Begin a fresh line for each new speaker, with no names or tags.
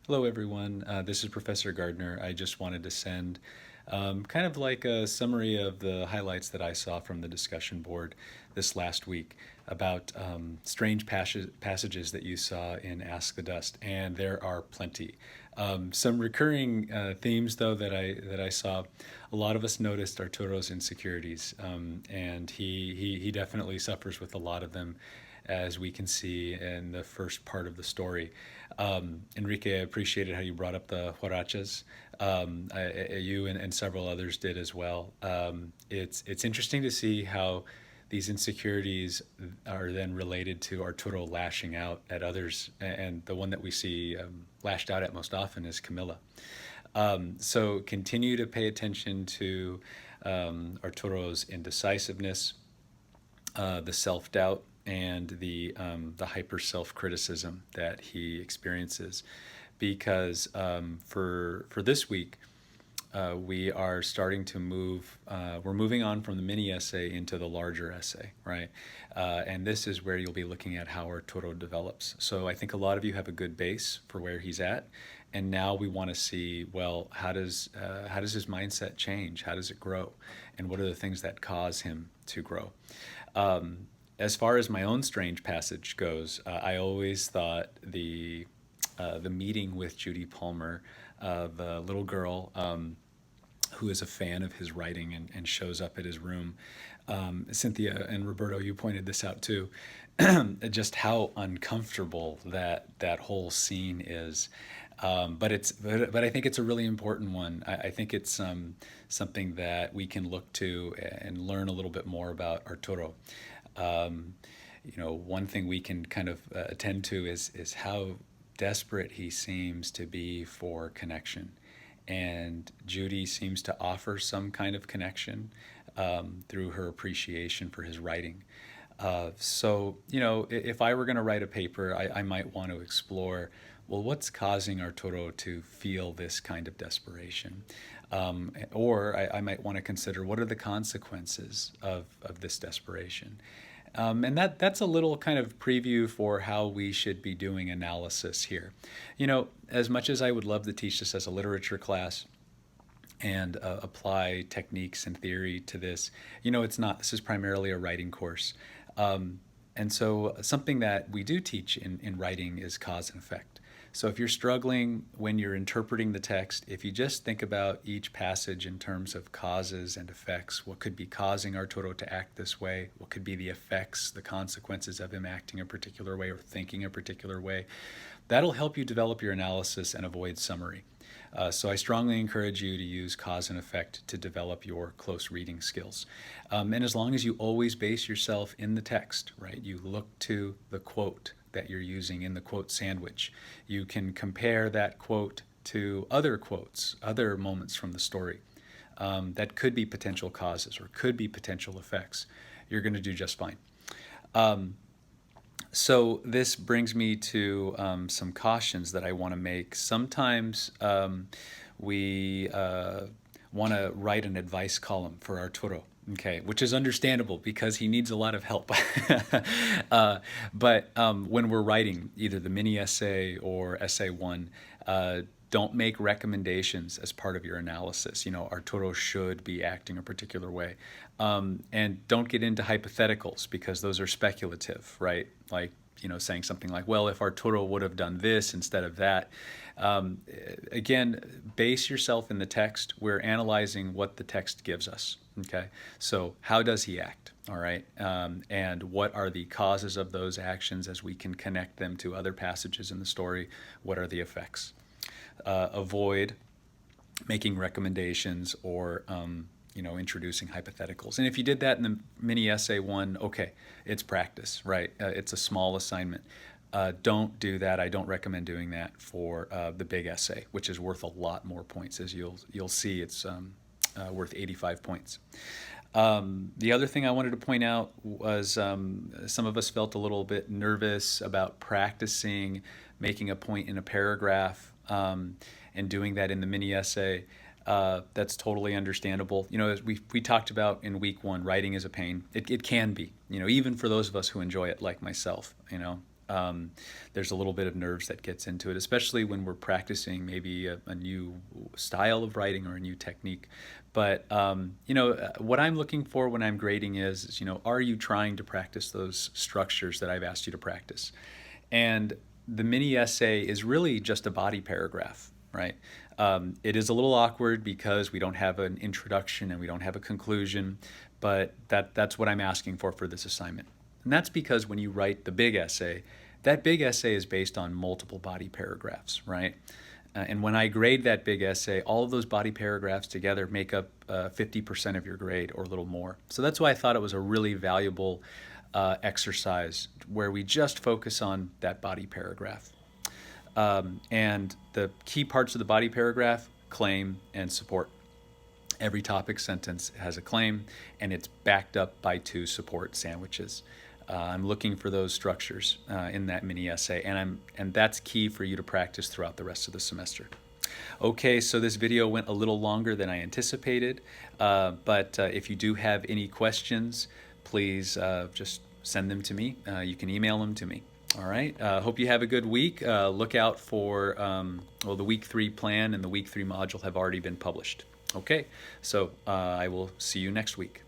Hello, everyone. This is Professor Gardner. I just wanted to send kind of like a summary of the highlights that I saw from the discussion board this last week about strange passages that you saw in Ask the Dust, and there are plenty. Some recurring themes, though, that I saw. A lot of us noticed Arturo's insecurities, and he definitely suffers with a lot of them, as we can see in the first part of the story. Enrique, I appreciated how you brought up the huarachas. You and several others did as well. It's interesting to see how these insecurities are then related to Arturo lashing out at others, and the one that we see lashed out at most often is Camilla. So continue to pay attention to Arturo's indecisiveness, the self doubt, and the hyper self criticism that he experiences, because for this week we are starting to move. We're moving on from the mini essay into the larger essay, right? And this is where you'll be looking at how Arturo develops. So I think a lot of you have a good base for where he's at, and now we want to see, well, how does his mindset change? How does it grow? And what are the things that cause him to grow? As far as my own strange passage goes, I always thought the meeting with Judy Palmer, the little girl who is a fan of his writing and shows up at his room. Cynthia and Roberto, you pointed this out too. Just how uncomfortable that whole scene is. But I think it's a really important one. I think it's something that we can look to and learn a little bit more about Arturo. Um, One thing we can kind of attend to is how desperate he seems to be for connection, and Judy seems to offer some kind of connection through her appreciation for his writing. So, if I were going to write a paper, I might want to explore, well, what's causing Arturo to feel this kind of desperation? Or I might want to consider, what are the consequences of this desperation? And that's a little kind of preview for how we should be doing analysis here. As much as I would love to teach this as a literature class and apply techniques and theory to this, it's not. This is primarily a writing course. And so something that we do teach in writing is cause and effect. So if you're struggling when you're interpreting the text, if you just think about each passage in terms of causes and effects, what could be causing Arturo to act this way, what could be the effects, the consequences of him acting a particular way or thinking a particular way, that'll help you develop your analysis and avoid summary. So I strongly encourage you to use cause and effect to develop your close reading skills. And as long as you always base yourself in the text, right, you look to the quote that you're using in the quote sandwich. You can compare that quote to other quotes, other moments from the story that could be potential causes or could be potential effects. You're going to do just fine. So this brings me to some cautions that I want to make. Sometimes we want to write an advice column for Arturo, okay, which is understandable because he needs a lot of help. But when we're writing either the mini essay or essay one, don't make recommendations as part of your analysis. Arturo should be acting a particular way. And don't get into hypotheticals because those are speculative, right? Like, saying something like, well, if Arturo would have done this instead of that. Again, base yourself in the text. We're analyzing what the text gives us, okay? So how does he act, all right? And what are the causes of those actions as we can connect them to other passages in the story? What are the effects? Avoid making recommendations or introducing hypotheticals. And if you did that in the mini essay one, okay, it's practice, right? It's a small assignment. Don't do that. I don't recommend doing that for the big essay, which is worth a lot more points. As you'll see, it's worth 85 points. The other thing I wanted to point out was some of us felt a little bit nervous about practicing making a point in a paragraph and doing that in the mini essay. That's totally understandable. As we talked about in week one, writing is a pain. It can be, even for those of us who enjoy it, like myself. There's a little bit of nerves that gets into it, especially when we're practicing maybe a new style of writing or a new technique. But what I'm looking for when I'm grading is, are you trying to practice those structures that I've asked you to practice? And the mini essay is really just a body paragraph, right? It is a little awkward because we don't have an introduction and we don't have a conclusion, but that's what I'm asking for this assignment. And that's because when you write the big essay, that big essay is based on multiple body paragraphs, right? And when I grade that big essay, all of those body paragraphs together make up 50% of your grade or a little more. So that's why I thought it was a really valuable exercise where we just focus on that body paragraph. And the key parts of the body paragraph: claim and support. Every topic sentence has a claim, and it's backed up by 2 support sandwiches. I'm looking for those structures in that mini essay, and that's key for you to practice throughout the rest of the semester. Okay, so this video went a little longer than I anticipated, but if you do have any questions, please just send them to me. You can email them to me. All right, hope you have a good week. Look out for, the week 3 plan and the week 3 module have already been published. Okay, so I will see you next week.